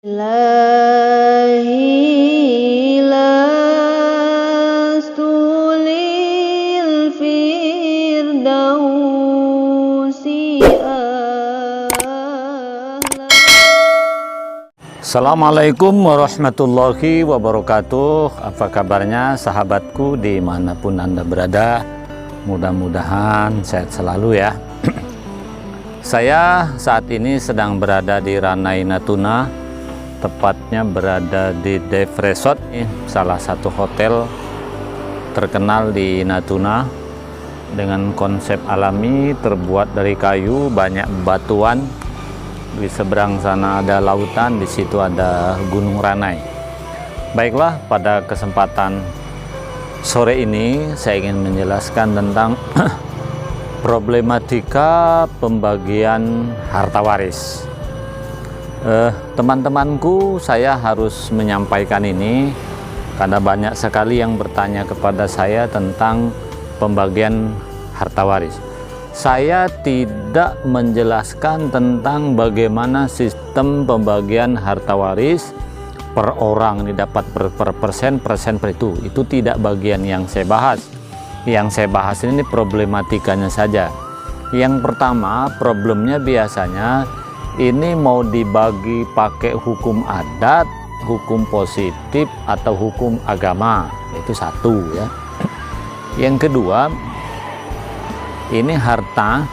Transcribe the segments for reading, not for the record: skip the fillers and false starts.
Ilahi lastu lil firdausi a'la. Assalamualaikum warahmatullahi wabarakatuh. Apa kabarnya sahabatku dimanapun Anda berada? Mudah-mudahan sehat selalu ya. Saya saat ini sedang berada di Ranai Natuna, tepatnya berada di Dev Resort, salah satu hotel terkenal di Natuna dengan konsep alami terbuat dari kayu, banyak batuan. Di seberang sana ada lautan, di situ ada Gunung Ranai. Baiklah, pada kesempatan sore ini saya ingin menjelaskan tentang problematika pembagian harta waris. Teman-temanku, saya harus menyampaikan ini karena banyak sekali yang bertanya kepada saya tentang pembagian harta waris. Saya tidak menjelaskan tentang bagaimana sistem pembagian harta waris per orang ini dapat per persen per itu. Itu tidak bagian yang saya bahas. Yang saya bahas ini problematikanya saja. Yang pertama, problemnya biasanya ini mau dibagi pakai hukum adat, hukum positif, atau hukum agama. Itu satu ya. Yang kedua, ini harta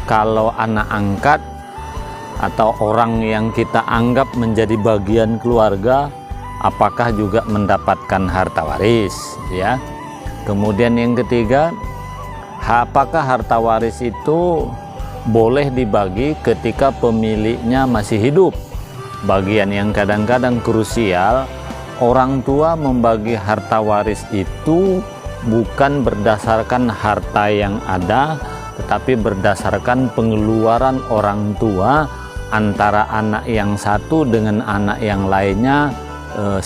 kalau anak angkat atau orang yang kita anggap menjadi bagian keluarga, apakah juga mendapatkan harta waris ya. Kemudian yang ketiga, apakah harta waris itu boleh dibagi ketika pemiliknya masih hidup? Bagian yang kadang-kadang krusial, orang tua membagi harta waris itu bukan berdasarkan harta yang ada, tetapi berdasarkan pengeluaran orang tua antara anak yang satu dengan anak yang lainnya.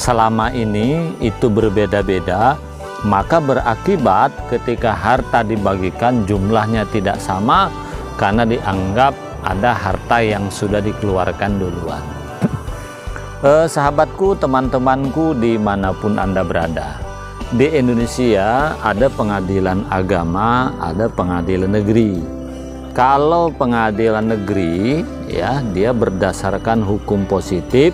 Selama ini itu berbeda-beda, maka berakibat ketika harta dibagikan jumlahnya tidak sama karena dianggap ada harta yang sudah dikeluarkan duluan. Sahabatku, teman-temanku dimanapun Anda berada, di Indonesia ada pengadilan agama, ada pengadilan negeri. Kalau pengadilan negeri ya, dia berdasarkan hukum positif.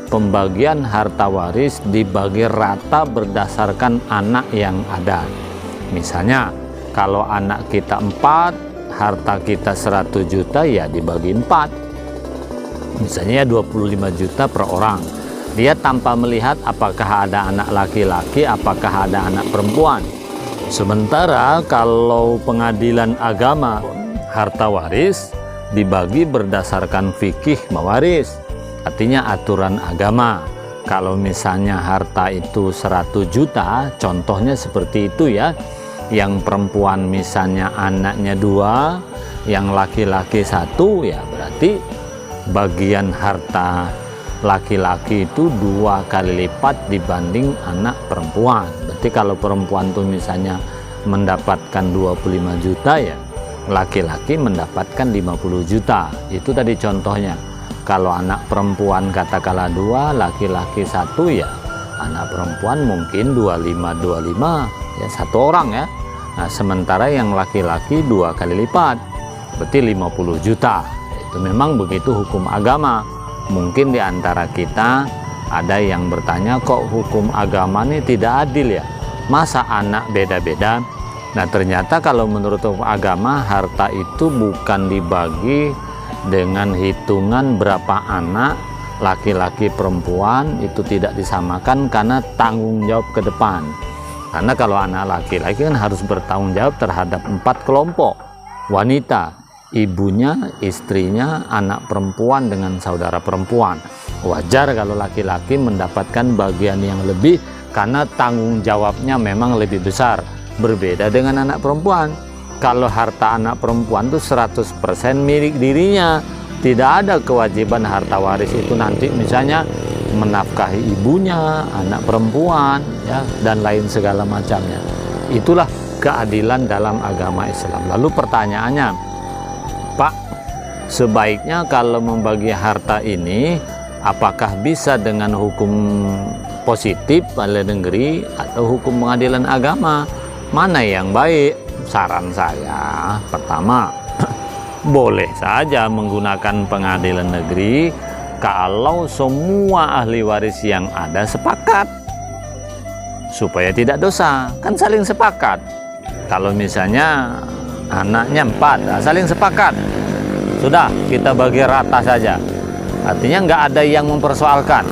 Pembagian harta waris dibagi rata berdasarkan anak yang ada. Misalnya kalau anak kita 4, harta kita 100 juta ya dibagi 4. Misalnya 25 juta per orang. Dia tanpa melihat apakah ada anak laki-laki, apakah ada anak perempuan. Sementara kalau pengadilan agama, harta waris dibagi berdasarkan fikih mawaris. Artinya aturan agama. Kalau misalnya harta itu 100 juta, contohnya seperti itu ya. Yang perempuan misalnya anaknya 2, yang laki-laki 1, ya berarti bagian harta laki-laki itu 2 kali lipat dibanding anak perempuan. Berarti kalau perempuan tuh misalnya mendapatkan 25 juta ya, laki-laki mendapatkan 50 juta. Itu tadi contohnya. Kalau anak perempuan katakanlah 2, laki-laki 1 ya, anak perempuan mungkin 25 ya, 1 orang ya. Nah, sementara yang laki-laki 2 kali lipat, berarti 50 juta. Itu memang begitu hukum agama. Mungkin di antara kita ada yang bertanya, kok hukum agama ini tidak adil ya? Masa anak beda-beda? Nah, ternyata kalau menurut hukum agama, harta itu bukan dibagi dengan hitungan berapa anak, laki-laki perempuan, itu tidak disamakan karena tanggung jawab ke depan. Karena kalau anak laki-laki kan harus bertanggung jawab terhadap 4 kelompok wanita, ibunya, istrinya, anak perempuan dengan saudara perempuan. Wajar kalau laki-laki mendapatkan bagian yang lebih karena tanggung jawabnya memang lebih besar, berbeda dengan anak perempuan. Kalau harta anak perempuan itu 100% milik dirinya, tidak ada kewajiban harta waris itu nanti misalnya menafkahi ibunya, anak perempuan ya, dan lain segala macamnya. Itulah keadilan dalam agama Islam. Lalu pertanyaannya, Pak, sebaiknya kalau membagi harta ini apakah bisa dengan hukum positif pengadilan negeri atau hukum pengadilan agama? Mana yang baik? Saran saya, pertama, boleh saja menggunakan pengadilan negeri kalau semua ahli waris yang ada sepakat supaya tidak dosa. Kan saling sepakat. Kalau misalnya anaknya 4, saling sepakat, sudah kita bagi rata saja. Artinya nggak ada yang mempersoalkan.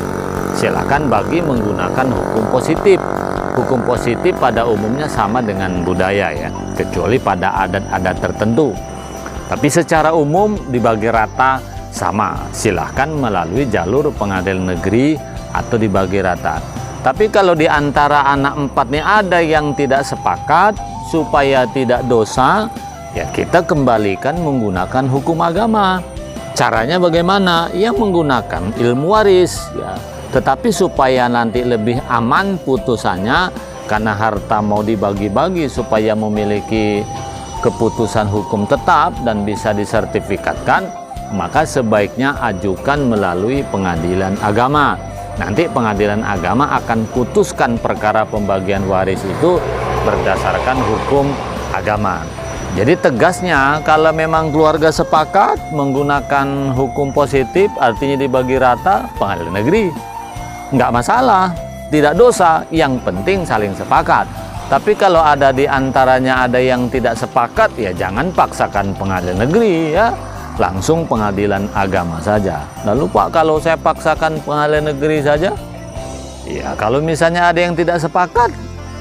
Silakan bagi menggunakan hukum positif. Hukum positif pada umumnya sama dengan budaya ya, kecuali pada adat-adat tertentu. Tapi secara umum dibagi rata sama. Silahkan melalui jalur pengadilan negeri atau dibagi rata. Tapi kalau di antara anak 4 ini ada yang tidak sepakat supaya tidak dosa, ya kita kembalikan menggunakan hukum agama. Caranya bagaimana? Ya menggunakan ilmu waris ya. Tetapi supaya nanti lebih aman putusannya, karena harta mau dibagi-bagi supaya memiliki keputusan hukum tetap dan bisa disertifikatkan, maka sebaiknya ajukan melalui pengadilan agama. Nanti pengadilan agama akan putuskan perkara pembagian waris itu berdasarkan hukum agama. Jadi tegasnya, kalau memang keluarga sepakat menggunakan hukum positif, artinya dibagi rata, pengadilan negeri. Nggak masalah, tidak dosa, yang penting saling sepakat. Tapi kalau ada di antaranya ada yang tidak sepakat, ya jangan paksakan pengadilan negeri ya, langsung pengadilan agama saja. Lalu Pak, kalau saya paksakan pengadilan negeri saja, ya kalau misalnya ada yang tidak sepakat,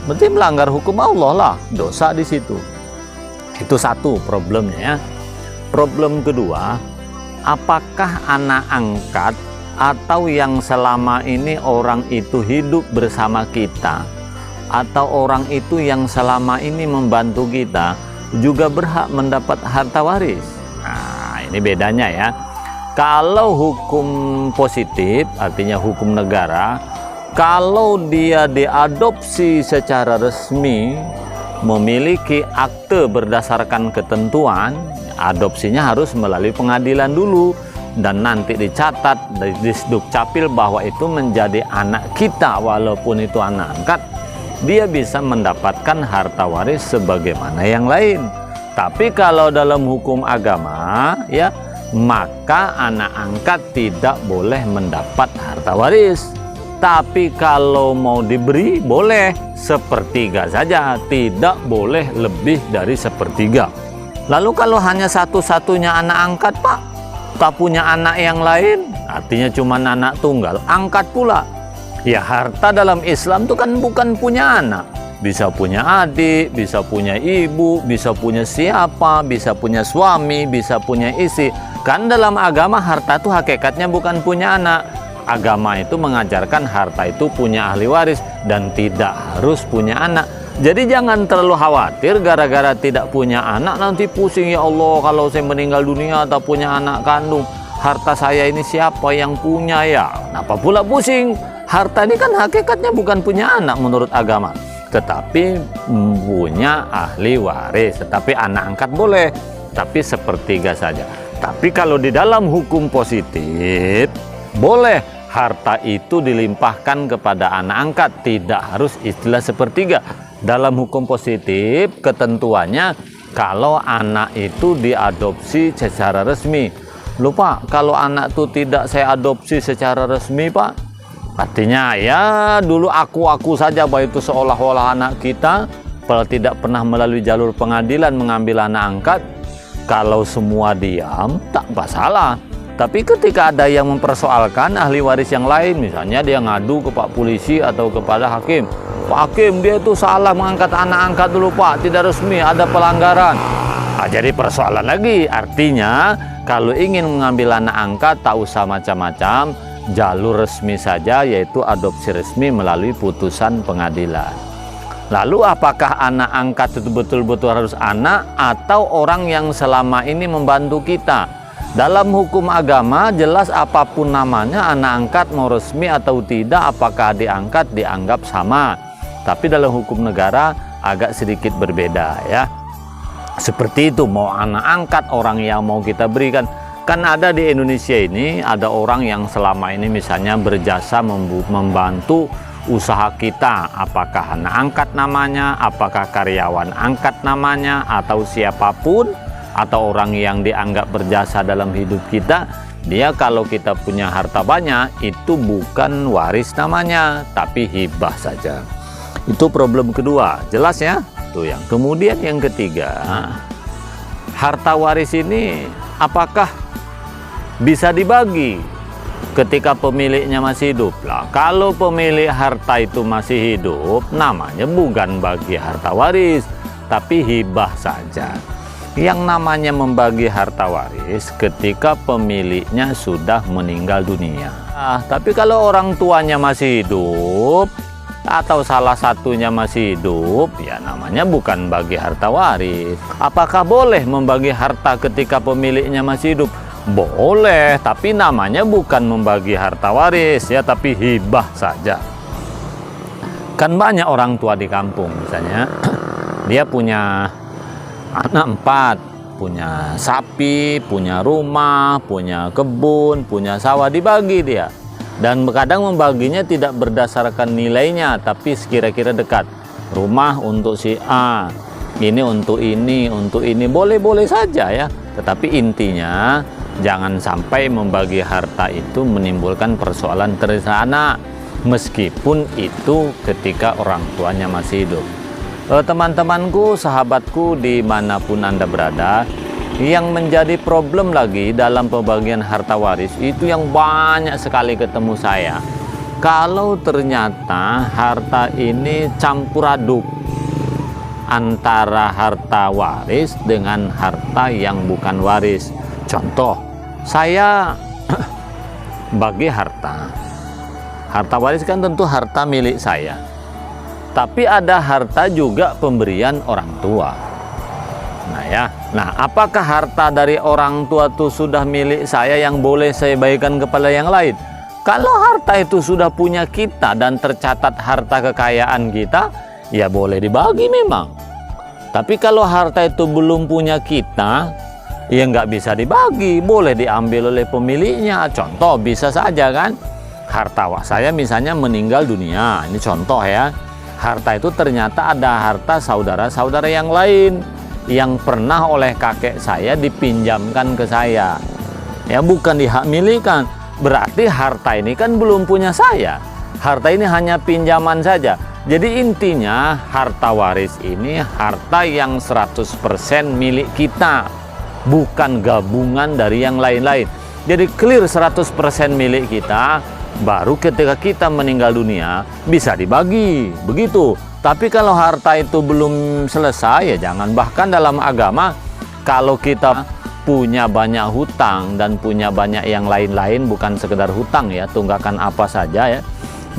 berarti melanggar hukum Allah lah, dosa di situ. Itu satu problemnya ya. Problem kedua, apakah anak angkat atau yang selama ini orang itu hidup bersama kita, atau orang itu yang selama ini membantu kita juga berhak mendapat harta waris? Nah, ini bedanya ya. Kalau hukum positif, artinya hukum negara, kalau dia diadopsi secara resmi, memiliki akte berdasarkan ketentuan, adopsinya harus melalui pengadilan dulu, dan nanti dicatat di Dukcapil bahwa itu menjadi anak kita, walaupun itu anak angkat, dia bisa mendapatkan harta waris sebagaimana yang lain. Tapi kalau dalam hukum agama ya, maka anak angkat tidak boleh mendapat harta waris. Tapi kalau mau diberi boleh sepertiga saja, tidak boleh lebih dari sepertiga. Lalu kalau hanya satu-satunya anak angkat Pak, tak punya anak yang lain, artinya cuma anak tunggal, angkat pula. Ya harta dalam Islam itu kan bukan punya anak, bisa punya adik, bisa punya ibu, bisa punya siapa, bisa punya suami, bisa punya istri. Kan dalam agama harta itu hakikatnya bukan punya anak. Agama itu mengajarkan harta itu punya ahli waris dan tidak harus punya anak. Jadi jangan terlalu khawatir gara-gara tidak punya anak nanti pusing, ya Allah kalau saya meninggal dunia atau punya anak kandung, harta saya ini siapa yang punya ya? Kenapa pula pusing? Harta ini kan hakikatnya bukan punya anak menurut agama, tetapi punya ahli waris. Tetapi anak angkat boleh, tapi sepertiga saja. Tapi kalau di dalam hukum positif, boleh harta itu dilimpahkan kepada anak angkat, tidak harus istilah sepertiga. Dalam hukum positif ketentuannya kalau anak itu diadopsi secara resmi. Lupa, kalau anak itu tidak saya adopsi secara resmi Pak, artinya ya dulu aku saja bahwa itu seolah-olah anak kita, kalau tidak pernah melalui jalur pengadilan mengambil anak angkat. Kalau semua diam tak masalah. Tapi ketika ada yang mempersoalkan ahli waris yang lain, misalnya dia ngadu ke Pak Polisi atau kepada hakim, Pak Hakim dia itu salah mengangkat anak angkat dulu Pak, tidak resmi, ada pelanggaran. Nah, jadi persoalan lagi. Artinya kalau ingin mengambil anak angkat tak usah macam-macam, jalur resmi saja, yaitu adopsi resmi melalui putusan pengadilan. Lalu apakah anak angkat itu betul-betul harus anak atau orang yang selama ini membantu kita? Dalam hukum agama jelas apapun namanya, anak angkat mau resmi atau tidak, apakah diangkat dianggap sama. Tapi dalam hukum negara agak sedikit berbeda ya. Seperti itu, mau anak angkat orang yang mau kita berikan, Kan ada di Indonesia ini, ada orang yang selama ini misalnya berjasa membantu usaha kita, apakah anak angkat namanya, apakah karyawan angkat namanya, atau siapapun, atau orang yang dianggap berjasa dalam hidup kita. Dia kalau kita punya harta banyak, itu bukan waris namanya, tapi hibah saja. Itu problem kedua, jelas ya? Tuh yang kemudian yang ketiga, harta waris ini apakah bisa dibagi ketika pemiliknya masih hidup? Lah, kalau pemilik harta itu masih hidup, namanya bukan bagi harta waris, tapi hibah saja. Yang namanya membagi harta waris ketika pemiliknya sudah meninggal dunia. Tapi kalau orang tuanya masih hidup atau salah satunya masih hidup, ya namanya bukan bagi harta waris. Apakah boleh membagi harta ketika pemiliknya masih hidup? Boleh, tapi namanya bukan membagi harta waris ya, tapi hibah saja. Kan banyak orang tua di kampung misalnya, dia punya anak 4, punya sapi, punya rumah, punya kebun, punya sawah, dibagi dia. Dan kadang membaginya tidak berdasarkan nilainya, tapi sekira-kira dekat. Rumah untuk si A, ini untuk ini, boleh-boleh saja ya. Tetapi intinya jangan sampai membagi harta itu menimbulkan persoalan terhadap anak, meskipun itu ketika orang tuanya masih hidup. Teman-temanku, sahabatku dimanapun Anda berada, yang menjadi problem lagi dalam pembagian harta waris itu yang banyak sekali ketemu saya. Kalau ternyata harta ini campur aduk antara harta waris dengan harta yang bukan waris. Contoh, saya bagi harta waris kan tentu harta milik saya, tapi ada harta juga pemberian orang tua. Nah, apakah harta dari orang tua itu sudah milik saya yang boleh saya bagikan kepada yang lain? Kalau harta itu sudah punya kita dan tercatat harta kekayaan kita, ya boleh dibagi memang. Tapi kalau harta itu belum punya kita, ya nggak bisa dibagi, boleh diambil oleh pemiliknya. Contoh bisa saja kan, harta saya misalnya meninggal dunia, ini contoh ya. Harta itu ternyata ada harta saudara-saudara yang lain yang pernah oleh kakek saya dipinjamkan ke saya, ya bukan dihak milikan. Berarti harta ini kan belum punya saya, harta ini hanya pinjaman saja. Jadi intinya harta waris ini harta yang 100% milik kita, bukan gabungan dari yang lain-lain. Jadi clear 100% milik kita, baru ketika kita meninggal dunia bisa dibagi, begitu. Tapi kalau harta itu belum selesai, ya jangan. Bahkan dalam agama, kalau kita punya banyak hutang dan punya banyak yang lain-lain, bukan sekedar hutang ya, tunggakan apa saja ya,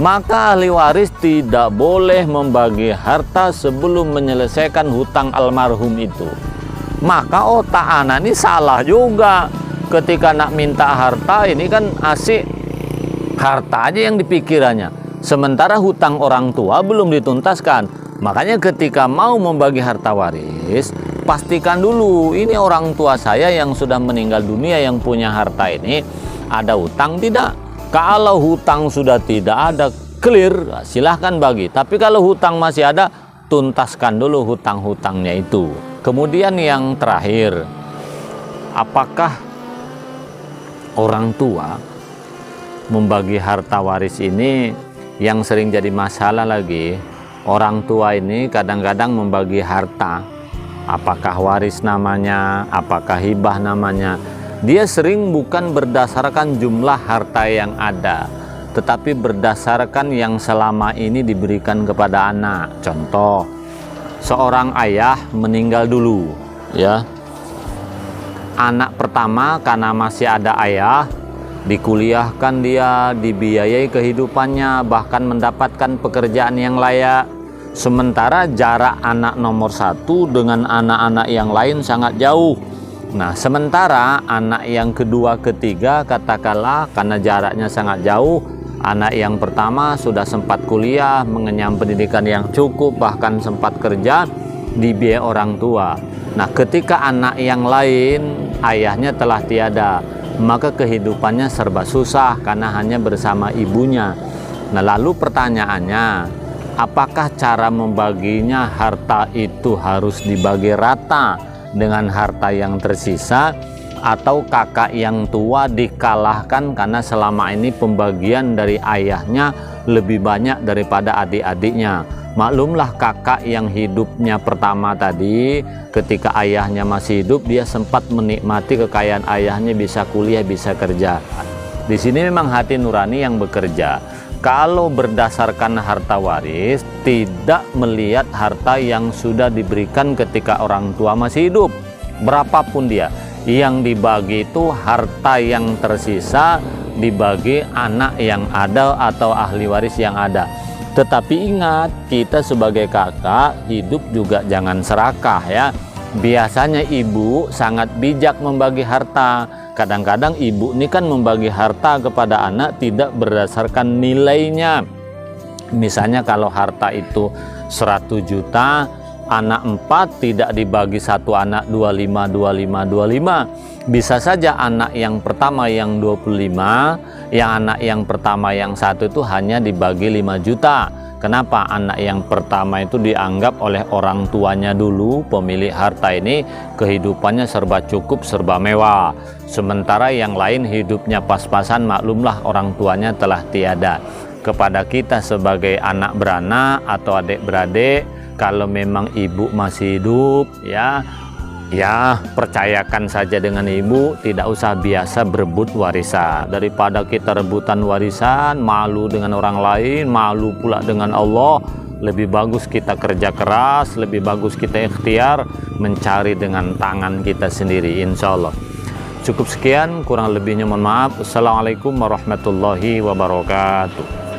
maka ahli waris tidak boleh membagi harta sebelum menyelesaikan hutang almarhum itu. Maka otak anak ini salah juga. Ketika nak minta harta, ini kan asik harta aja yang dipikirannya, sementara hutang orang tua belum dituntaskan. Makanya ketika mau membagi harta waris, pastikan dulu ini orang tua saya yang sudah meninggal dunia yang punya harta ini ada hutang tidak. Kalau hutang sudah tidak ada, clear, silahkan bagi. Tapi kalau hutang masih ada, tuntaskan dulu hutang-hutangnya itu. Kemudian yang terakhir, apakah orang tua membagi harta waris ini? Yang sering jadi masalah lagi, orang tua ini kadang-kadang membagi harta, apakah waris namanya, apakah hibah namanya, dia sering bukan berdasarkan jumlah harta yang ada, tetapi berdasarkan yang selama ini diberikan kepada anak. Contoh, seorang ayah meninggal dulu ya, anak pertama karena masih ada ayah, dikuliahkan dia, dibiayai kehidupannya, bahkan mendapatkan pekerjaan yang layak. Sementara jarak anak nomor 1 dengan anak-anak yang lain sangat jauh. Nah, sementara anak yang kedua, ketiga, katakanlah karena jaraknya sangat jauh, anak yang pertama sudah sempat kuliah, mengenyam pendidikan yang cukup, bahkan sempat kerja, dibiayai orang tua. Nah, ketika anak yang lain ayahnya telah tiada, maka kehidupannya serba susah karena hanya bersama ibunya. Nah, lalu pertanyaannya, apakah cara membaginya harta itu harus dibagi rata dengan harta yang tersisa, atau kakak yang tua dikalahkan karena selama ini pembagian dari ayahnya lebih banyak daripada adik-adiknya? Maklumlah kakak yang hidupnya pertama tadi, ketika ayahnya masih hidup dia sempat menikmati kekayaan ayahnya, bisa kuliah, bisa kerja. Di sini memang hati nurani yang bekerja. Kalau berdasarkan harta waris, tidak melihat harta yang sudah diberikan ketika orang tua masih hidup, berapapun dia. Yang dibagi itu harta yang tersisa, dibagi anak yang ada atau ahli waris yang ada. Tetapi ingat, kita sebagai kakak hidup juga jangan serakah ya. Biasanya ibu sangat bijak membagi harta. Kadang-kadang ibu ini kan membagi harta kepada anak tidak berdasarkan nilainya. Misalnya kalau harta itu 100 juta, anak 4 tidak dibagi satu anak 25, 25, 25. Bisa saja anak yang pertama yang 25, yang anak yang pertama yang satu itu hanya dibagi 5 juta. Kenapa? Anak yang pertama itu dianggap oleh orang tuanya dulu, pemilik harta ini kehidupannya serba cukup, serba mewah. Sementara yang lain hidupnya pas-pasan, maklumlah orang tuanya telah tiada. Kepada kita sebagai anak beranak atau adik-beradik, kalau memang ibu masih hidup ya percayakan saja dengan ibu, tidak usah biasa berebut warisan. Daripada kita rebutan warisan, malu dengan orang lain, malu pula dengan Allah, lebih bagus kita kerja keras, lebih bagus kita ikhtiar mencari dengan tangan kita sendiri, insya Allah. Cukup sekian, kurang lebihnya mohon maaf. Assalamualaikum warahmatullahi wabarakatuh.